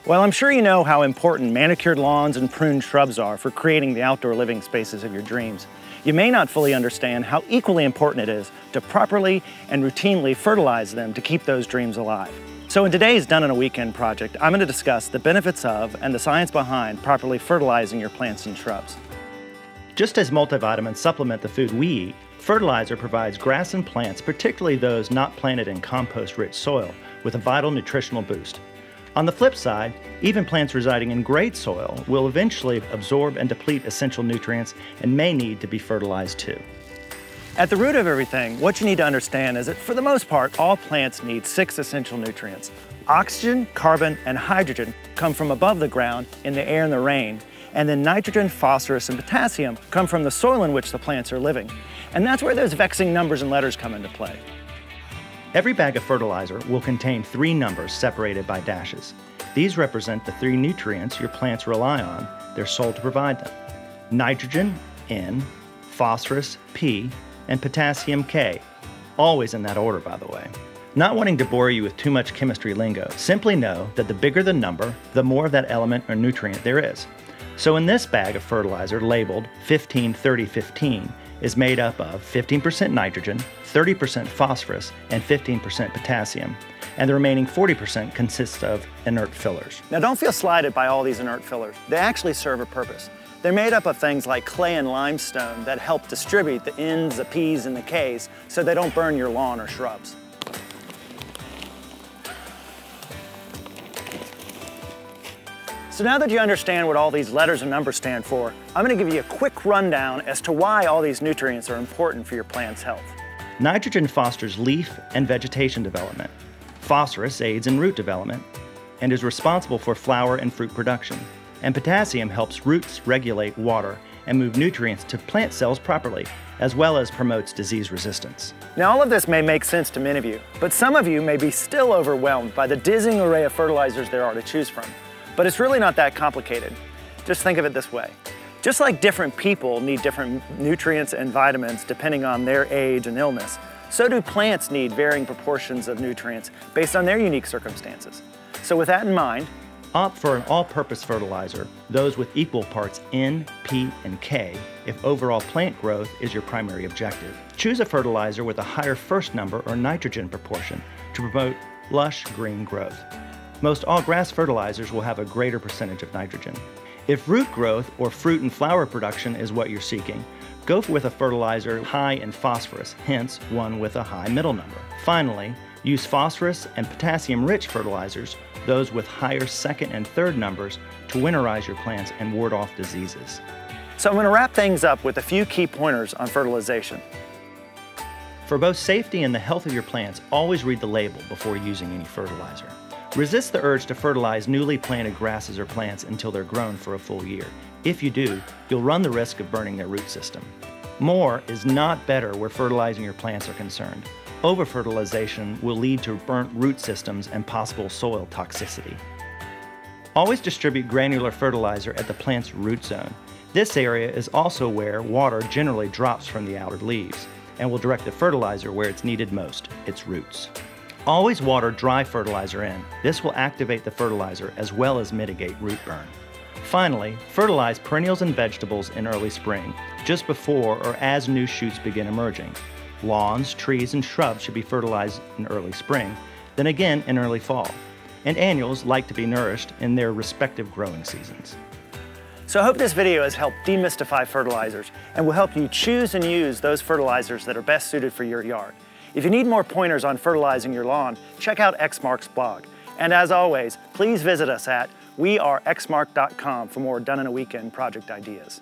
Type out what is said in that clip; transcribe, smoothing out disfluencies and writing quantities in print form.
Well, I'm sure you know how important manicured lawns and pruned shrubs are for creating the outdoor living spaces of your dreams. You may not fully understand how equally important it is to properly and routinely fertilize them to keep those dreams alive. So in today's Done-in-a-Weekend project, I'm going to discuss the benefits of and the science behind properly fertilizing your plants and shrubs. Just as multivitamins supplement the food we eat, fertilizer provides grass and plants, particularly those not planted in compost-rich soil, with a vital nutritional boost. On the flip side, even plants residing in great soil will eventually absorb and deplete essential nutrients and may need to be fertilized too. At the root of everything, what you need to understand is that for the most part, all plants need 6 essential nutrients. Oxygen, carbon, and hydrogen come from above the ground in the air and the rain, and then nitrogen, phosphorus, and potassium come from the soil in which the plants are living. And that's where those vexing numbers and letters come into play. Every bag of fertilizer will contain 3 numbers separated by dashes. These represent the 3 nutrients your plants rely on their soil to provide them. Nitrogen, N, phosphorus, P, and potassium, K. Always in that order, by the way. Not wanting to bore you with too much chemistry lingo, simply know that the bigger the number, the more of that element or nutrient there is. So in this bag of fertilizer labeled 15-30-15, is made up of 15% nitrogen, 30% phosphorus, and 15% potassium. And the remaining 40% consists of inert fillers. Now don't feel slighted by all these inert fillers. They actually serve a purpose. They're made up of things like clay and limestone that help distribute the N's, the P's, and the K's so they don't burn your lawn or shrubs. So now that you understand what all these letters and numbers stand for, I'm going to give you a quick rundown as to why all these nutrients are important for your plant's health. Nitrogen fosters leaf and vegetation development. Phosphorus aids in root development and is responsible for flower and fruit production. And potassium helps roots regulate water and move nutrients to plant cells properly, as well as promotes disease resistance. Now all of this may make sense to many of you, but some of you may be still overwhelmed by the dizzying array of fertilizers there are to choose from. But it's really not that complicated. Just think of it this way. Just like different people need different nutrients and vitamins depending on their age and illness, so do plants need varying proportions of nutrients based on their unique circumstances. So with that in mind, opt for an all-purpose fertilizer, those with equal parts N, P, and K, if overall plant growth is your primary objective. Choose a fertilizer with a higher first number or nitrogen proportion to promote lush green growth. Most all grass fertilizers will have a greater percentage of nitrogen. If root growth or fruit and flower production is what you're seeking, go with a fertilizer high in phosphorus, hence one with a high middle number. Finally, use phosphorus and potassium-rich fertilizers, those with higher second and third numbers, to winterize your plants and ward off diseases. So I'm going to wrap things up with a few key pointers on fertilization. For both safety and the health of your plants, always read the label before using any fertilizer. Resist the urge to fertilize newly planted grasses or plants until they're grown for a full year. If you do, you'll run the risk of burning their root system. More is not better where fertilizing your plants are concerned. Over-fertilization will lead to burnt root systems and possible soil toxicity. Always distribute granular fertilizer at the plant's root zone. This area is also where water generally drops from the outer leaves and will direct the fertilizer where it's needed most, its roots. Always water dry fertilizer in. This will activate the fertilizer as well as mitigate root burn. Finally, fertilize perennials and vegetables in early spring, just before or as new shoots begin emerging. Lawns, trees, and shrubs should be fertilized in early spring, then again in early fall. And annuals like to be nourished in their respective growing seasons. So I hope this video has helped demystify fertilizers and will help you choose and use those fertilizers that are best suited for your yard. If you need more pointers on fertilizing your lawn, check out Exmark's blog. And as always, please visit us at wearexmark.com for more Done-in-a-Weekend project ideas.